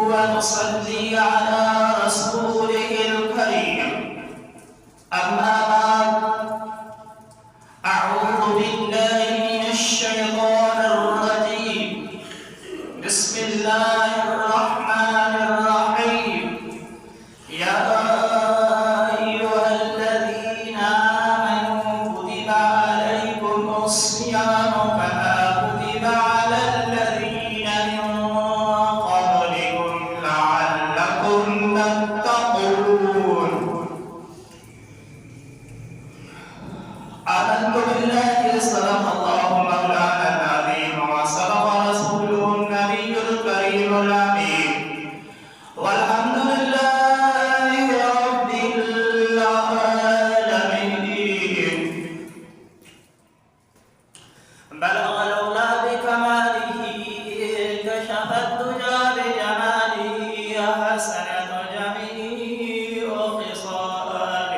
ونصلي على رسوله الكريم. أما بعد، أعوذ بالله من الشيطان الرجيم. بسم الله الرحمن الرحيم. يا أيها الذين آمنوا كتب عليكم الصيام كما كتب على الذين من قبلكم لعلكم تتقون. آمنت بالله صدق الله مولانا العظيم وصدق رسوله النبي الكريم الأمين. والحمد لله رب العالمين. بلغ العلا بكماله كشف الدجى بجماله حسنة جميع خصاله.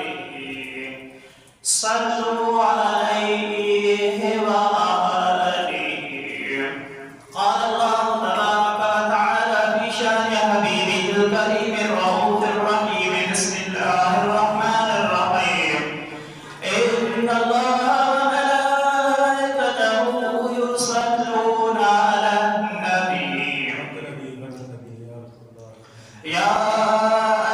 صلوا عليه وآله. قال الله تبارك وتعالى في شأن حبيبه الكريم الرؤوف الرحيم. بسم الله الرحمن الرحيم. إن الله وملائكته يصلون على النبي. يا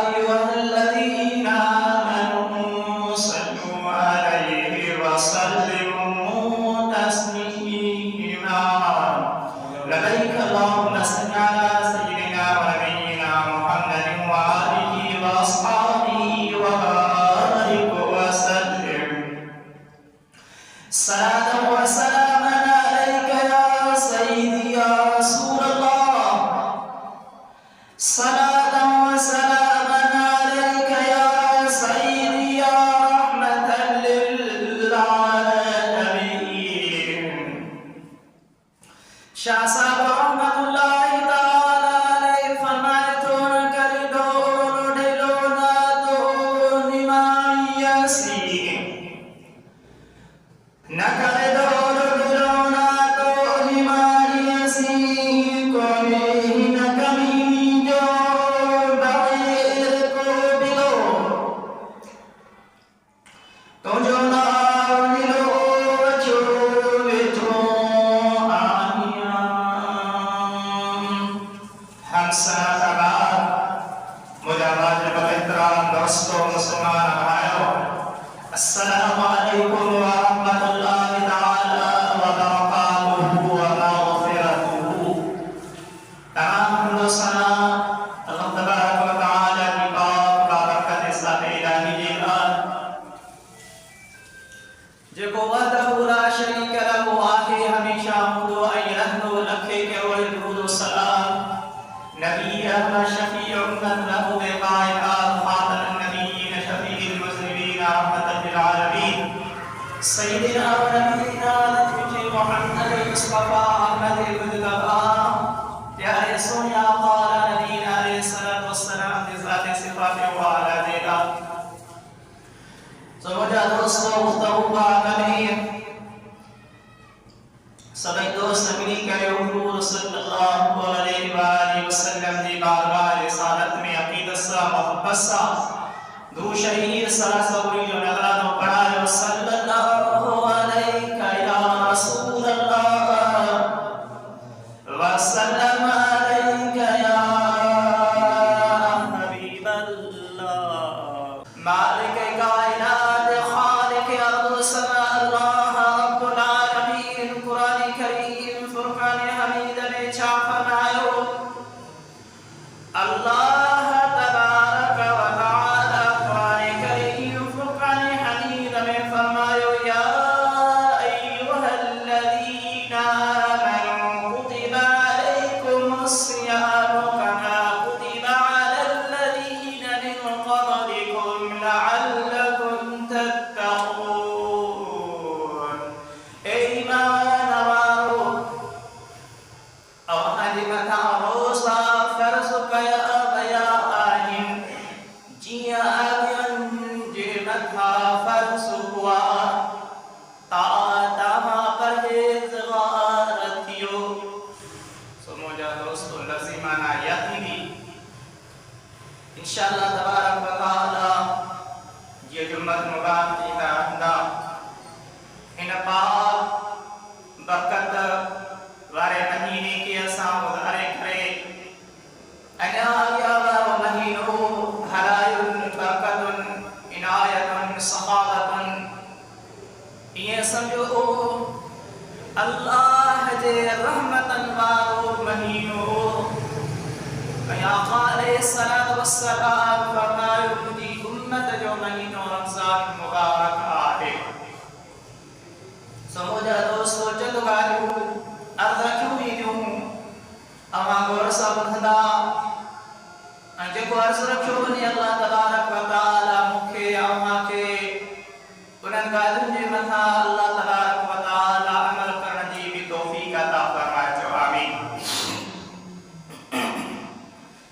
أيها الذين آمنوا صلوا عليه وسلموا تسليما. لبيك اللهم صل على سيدنا ونبينا محمد وآله وأصحابه وبارك وسلم. صلاة وسلاما عليك يا سيدي يا رسول الله. صلاة وسلاما عليك يا سيدي يا رحمة للعالمين. शाह साहब रहमतुल्लाहि ताला अलैहि फरमाए तो न करी दो ढेलो ना तो निमायसी न करे दो ढेलो ना तो निमायसी कोने न कमी जो बगैर को बिलो तो जो ना निलो छो बेचो आनिया हम सनातबाद मुजावाज बहतराम दोस्तों मुसलमान भाइयों, अस्सलामु अलैकुम व रहमतुल्लाहि ताला व बरकातुहू व मग़फ़िरतुहू। तमाम हमद व सना अल्लाह तबारक व तआला की पाक बरकत ज़ात इलाही जी आन जेको वहदहू ला शरीक लहू आहे हमेशा हूंदो ऐं रहंदो लखे कहिड़ो ई दुरूद व सलाम नबी अहमद शफीअ उम्मत लहू बेक़ाइदात ख़ातमुन नबिय्यीन शफीअल मुज़निबीन रहमतल लिल आलमीन सय्यिदना व नबीना नबी मुहम्मद मुस्तफा अहमद मुज्तबा प्यारे सोनिया क़ाला नबीना अलैहिस्सलातु वस्सलाम ज़ात सिफ़ात व आला देला। समझा दोस्तों गुफ्तगू का कमीर सभी दोस्त मिली करे हुजूर सल्लल्लाहु अलैहि वसल्लम दी बारगाह रिसालत में अकीदत सा मोहब्बत सा दू शहीद सरासरी जो नजरानो पढ़ायो सल्लल्लाहु अलैहि या रसूल अल्लाह वसल्लम अलैका या हबीब अल्लाह। मालिक कायनात खालिक अर्द समा अल्लाह रब्बुल आलमीन कुरान करीम फुरकान हमीद में छा फरमायो अल्लाह तबारक व तआला कुरान करीम फुरकान हमीद में फरमायो या अय्युहल्लज़ीना आमनू कुतिबा अलैकुमुस्सियामु कमा कुतिबा अलल्लज़ीना मिन क़ब्लिकुम लअल्लकुम तत्तक़ून। ईमान वालो और हजमत लफ्ज़ी माना यकीनी इंशाअल्लाह तबारक व तआला ये जुम्मत मुबारक की तरह इन पाक बरकत वारे महीने के असां गुज़ारे करे अना या महीनो हलायुन बरकतुन इनायतुन सखावतुन ये समझो अल्लाह जे रहमतन वारो महीनो या अलैहिस्सलातु वस्सलाम फरमायो मुंहिंजी उम्मत जो महीनो रमज़ान मुबारक आहे। समझा दोस्तों चंद ॻाल्हियूं अर्ज़ रखियूं हुयूं अवां गौर सां ॿुधंदा ऐं जेको अर्ज़ रखियो वञे अल्लाह तबारक व तआला मूंखे अवां खे उन्हनि ॻाल्हियुनि जे मथां अल्लाह तबारक व तआला अमल करण जी भी तौफ़ीक़ अता फरमाए। चओ आमीन।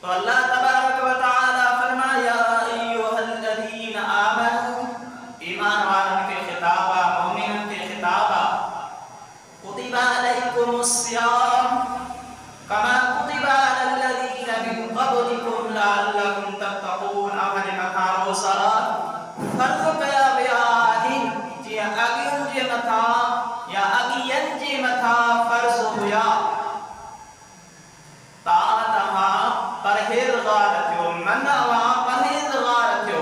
तो अल्लाह तबारक व तआला फरमाया अय्युहल्लज़ीन आमनू ईमान वारनि खे खिताब आहे मोमिननि खे खिताब आहे कुतिबा अलैकुमुस्सियाम कमा कुतिबा अलल्लज़ीन मिन क़ब्लिकुम लअल्लकुम तत्तक़ून अवल मथा रोज़ा फर्ज़ कया विया आहिनि जीअं अॻियुनि जे मथा या अॻियनि जे मथा फर्ज़ हुया तव्हां परहेज़गार थियो मन अवां परहेज़गार थियो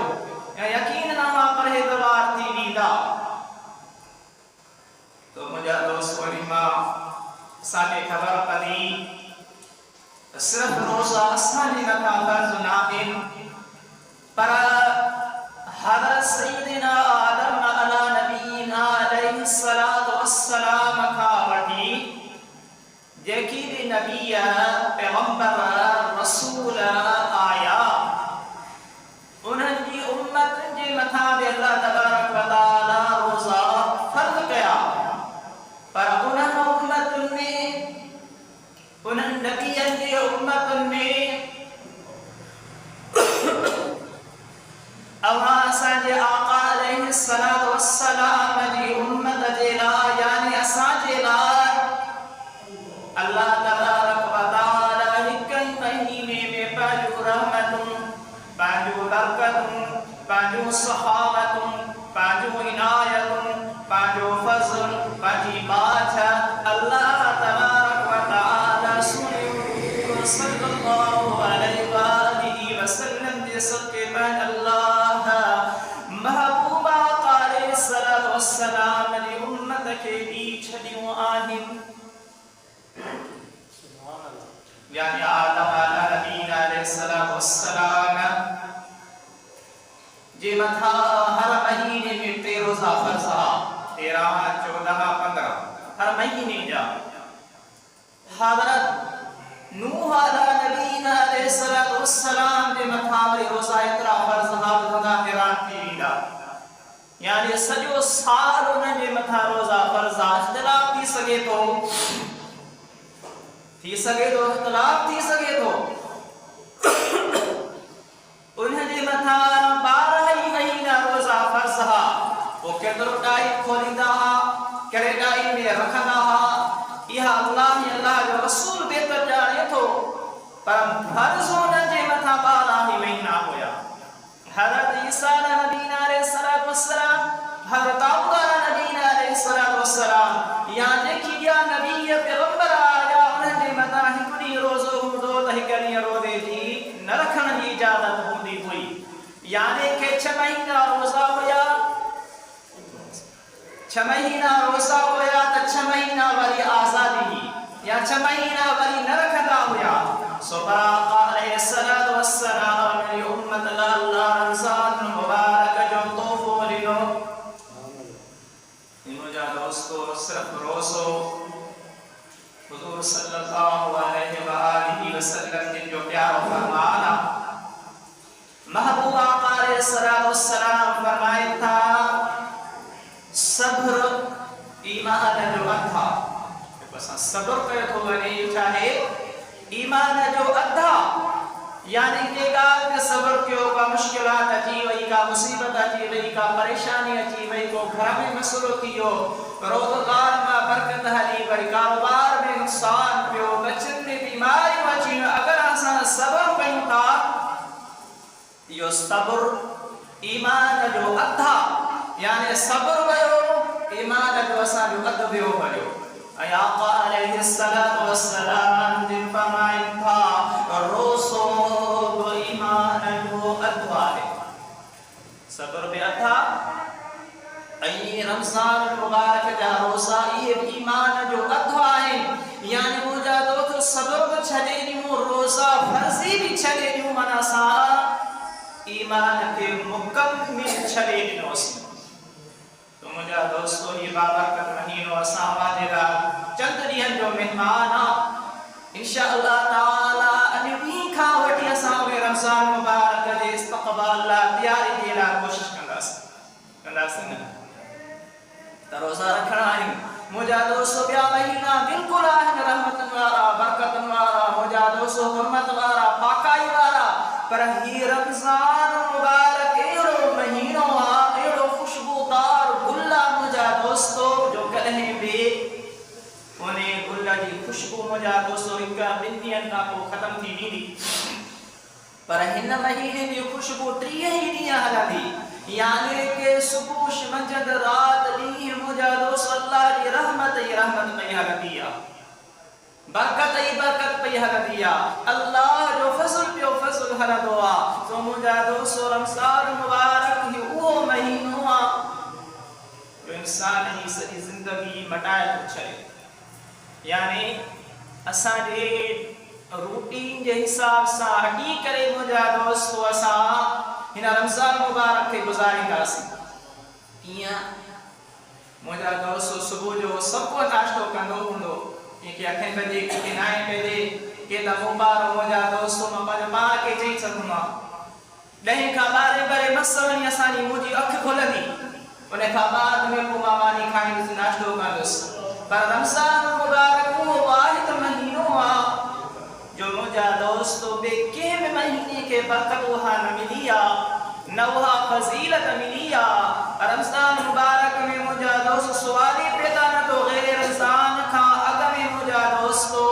या यकीन अवां परहेज़गार थी वेंदा। तो मुंहिंजा दोस्त वरी मां असांखे ख़बर पई सिर्फ़ रोज़ा असांजे मथां फर्ज़ न आहिनि पर हज़रत सय्यिदना आदम अला नबीना अलैहिस्सलातु वस्सलाम खां वठी जेकी भी नबी पैगंबर रसूल आया उन्हनि जी उम्मत जे मथां भी अल्लाह तबारक व तआला रोज़ा फर्ज़ कया पर उन्हनि उम्मतुनि में उन्हनि नबियनि जी उम्मतुनि में अवां असांजे आका अलैहिस्सलातु वस्सलाम जी उम्मत जे लाइ यानी असांजे लाइ अल्लाह तबारक व तआला हिक महीने में पंहिंजूं रहमतूं पंहिंजूं बरकतूं पंहिंजूं सखावतूं पंहिंजूं इनायतूं पंहिंजो फज़ल पंहिंजी बाछ अल्लाह तबारक व तआला सल्लल्लाहु अलैहि वसल्लम जे सदके में अल्लाह महबूबा अलैहिस्सलातु वस्सलाम जी उम्मत खे दी छॾियूं आहिनि यानी आदम अला नबीना अलैहिस्सलातु वस्सलाम जे मथा हर महीने में 13 रोज़ा फर्ज़ आहे 13 14 15 हर महीने जा। हज़रत नूह अला नबीना अलैहिस्सलातु वस्सलाम जे मथा वरी रोज़ा एतिरा फर्ज़ हा ॿुधंदा हैरान थी वेंदा यानी सॼो साल उन्हनि जे मथा रोज़ा फर्ज़ आहे। इख़्तिलाफ़ थी सघे थो इख़्तिलाफ़ थी सघे थो उन्हनि जे मथा 12 ई महीना रोज़ा फर्ज़ हा वो केतिरो टाइम खोलींदा हा कहिड़े टाइम में रखंदा हा इहा अल्लाह जो रसूल बेहतर ॼाणे थो पर फर्ज़ उन्हनि जे मथा 12 ई महीना हुया। हज़रत ईसा नबीना अलैहिस्सलातु वस्सलाम हज़रत दाऊद नबीना अलैहिस्सलातु वस्सलाम या जेकी या नबी पैगंबर आया उन्हनि जे मथा हिकु ॾींहुं रोज़ो हूंदो त हिकु ॾींहुं रोज़े जी न रखण जी इजाज़त हूंदी हुई यानी के 6 महीना रोज़ा हुया 6 महीना रोज़ा हुया त 6 महीना वरी आज़ादी हुई या 6 महीना वरी न रखंदा हुया। सो आका अलैहिस्सलातु वस्सलाम जी उम्मत अल्लाह रमज़ान मुबारक जो तोहफो ॾिनो। मुंहिंजा दोस्तों सिर्फ़ रोज़ो हुज़ूर सल्लल्लाहु अलैहि वसल्लम जो प्यारो फरमान आहे। महबूब आका अलैहिस्सलातु वस्सलाम फरमाए था सब्र ईमान जो अधा असां सब्र कयो थो वञे चाहे ईमान जो अधा यानी के गाल के सबर कयो का मुश्किलात अची वई का मुसीबत अची वई का परेशानी अची वई को घर में मसलो थियो रोजगार में बरकत हली वई कारोबार में नुकसान पियो बच्चन में बीमारी अची अगर असा सबर कयूं था यो सबर ईमान जो अधा यानी सबर वयो ईमान जो असा जो अध वियो वयो अया अलैहिस्सलातु वस्सलाम दिन फरमाइन था रोसो ईमान जो अधवा है सबर बे अधा ऐ रमजान मुबारक जा रोसा ये ईमान जो अधवा है यानी मुजा तो सबर को छदे नु रोसा फर्जी भी छदे नु मना सा ईमान के मुकम्मिल छदे नु तो मुझा दोस्तों ये बाबरकत महीनो असा वाजेगा चंद ॾींहनि जो मेहमान इंशाअल्लाह ताला अने ॾींहं खां वठी असां रमज़ान मुबारक जे इस्तक़बाल लाइ तयारी जे लाइ कोशिश कंदासीं न त रोज़ा रखणा आहिनि मुझा दोस्तों ॿिया महीना बिल्कुलु आहिनि रहमतनि वारा बरकतनि वारा मुझा दोस्तों हुरमत वारा पाकाई वारा पर ही रमज़ान मुबारक अहिड़ो महीनो आहे अहिड़ो खुशबूदार गुल आहे मुझा दोस्तों जो कॾहिं बि उन गुल जी खुशबू मुझा दोस्तों हिकु ॿिनि ॾींहंनि खां पोइ ख़तम थी वेंदी पर हिन महीने जी खुशबू 30 ई ॾींहं हलंदी यानी के सुबुह मंझंदि राति ॾींहुं मुझा दोस्तों अल्लाह जी रहमत पई हलंदी आहे बरकत पई हलंदी आहे अल्लाह जो फज़ल हलंदो आहे तो मुझा दोस्तों रमज़ान मुबारक ही उहो महीनो आहे जो इंसान जी सॼी ज़िंदगी मटाए थो छॾे यानी असांजे रूटीन जे हिसाब सां हटी करे मुझा दोस्तों असां हिन रमज़ान मुबारक खे गुज़ारींदासीं कीअं मुझा दोस्तों सुबुह जो सभु नाश्तो कंदो हूंदो के 8 बजे के 9 बजे के त मुबारक मुझा दोस्तों मां पंहिंजे पाण खे चई सघूं 10 खां 12 बजे मसवनी असांजी मुंहिंजी अखि खुलंदी उन खां बाद में पोइ मां मानी खाईंदुसि नाश्तो कंदुसि पर रमज़ान मुबारक वो वाहिद महीनो आहे जो मुझा दोस्तों बे के महीने के बरकत वहा न मिली आहे न वहा फजीलत मिली आहे रमज़ान मुबारक में मुझा दोस्तों सवाल पैदा न तो गैर रमज़ान का अग में मुझा दोस्तों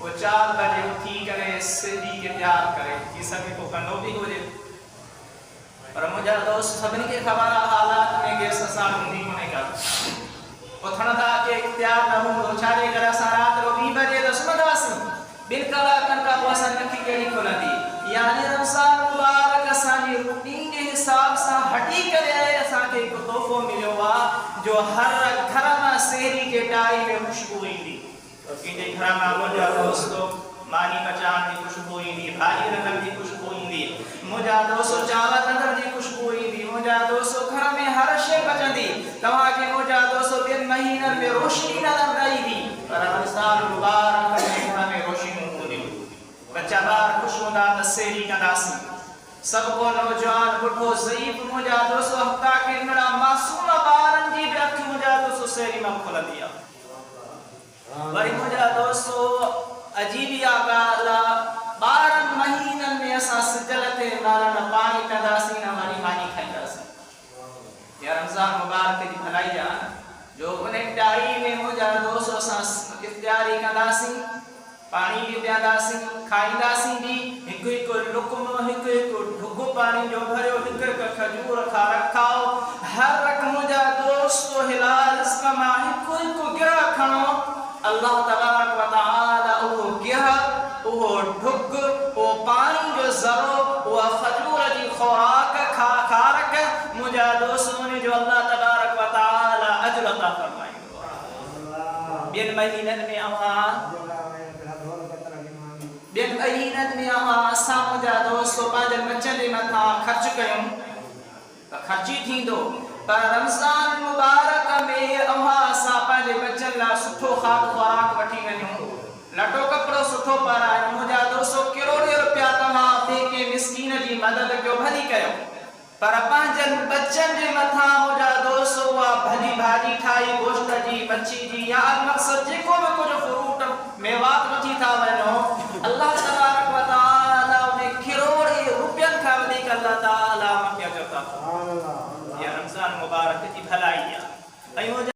वो 4 बजे उठी करे सिंधी के तैयार करे कि सभी को कंदो भी हो जे पर मुझा दोस्त सभी के खबर हालात में के ससा हुंदी कोने का उथण था के तैयार न हो छाड़े करे असां रात रो 2 बजे तो सुमदासी 2 कलाकनि खां पोइ असां नखी कहिड़ी खुलंदी यानी रमज़ान मुबारक असांजी रूटीन जे हिसाब सां हटी करे असांखे हिकु तोहफ़ो मिलियो आहे जो हर घर मां सेहरी के टाई में खुशबू ईंदी कंहिंजे घर मां मुंहिंजा दोस्तों मानी पचाइण जी खुशबू ईंदी भाॼी रधण जी खुशबू ईंदी मुंहिंजा दोस्तों चांवर रधण जी खुशबू ईंदी मुंहिंजा दोस्तों घर में हर शइ बचंदी तव्हांखे मुंहिंजा दोस्तों 2 महीननि में रोशनी नज़र न ईंदी पर रमज़ान मुबारक में घर में रोशनी हूंदी बच्चा ॿार ख़ुशि हूंदा त सेहरी कंदासीं सब को नौजवान बुढ़ो ज़ईफ़ मुंहिंजा दोस्तों हफ़्ता के नड़ा मासूम ॿारनि जी बि अखि मुंहिंजा दोस्तों सेहरी में खुलंदी आहे वरी मुंहिंजा दोस्तों अजीब ॻाल्हि आहे 12 महीननि में असां सिजल ते न पाणी कंदासीं न वरी मानी खाईंदासीं या रमज़ान मुबारक जी भलाई आहे जो उन टाई में मुंहिंजा दोस्त असां इफ्तियारी कंदासीं पानी भी पियांदासीं खाईंदासीं भी हिकु लुकमो हिकु ढुग पानी जो भरियो हिकु खजूर खा रखाओ हर रक मुंहिंजा दोस्त हिलाल रिस्क मां हिकु गिरह खणो अल्लाह तबारक व तआला वो गिरह वो ढुग वो पानी जो ज़रो वो खजूर जी खुराक खा रख मुंहिंजा दोस्तों ने जो अल्लाह तबारक व तआला अजर अता फरमाईंदो 2 महीननि में असां मुंहिंजा दोस्तों पंहिंजे बचनि जे मथां ख़र्च कयूं त ख़र्ची थींदो पर रमज़ान मुबारक में असां पंहिंजे बचनि लाइ सुठो खाद खुराक वठी वञूं लटो कपिड़ो सुठो पारायूं मुंहिंजा दोस्तों करोड़े रुपया तव्हां ॿिए मिस्कीन जी मदद कयो भली कयो पर पंहिंजनि बचनि जे मथां मुंहिंजा दोस्त उहा भली भाॼी ठाही गोश्त जी मच्छी जी या मक़सद जेको बि कुझु फ्रूट मेवात वठी था वञो अल्लाह तबारक व तआला उन कहीं हो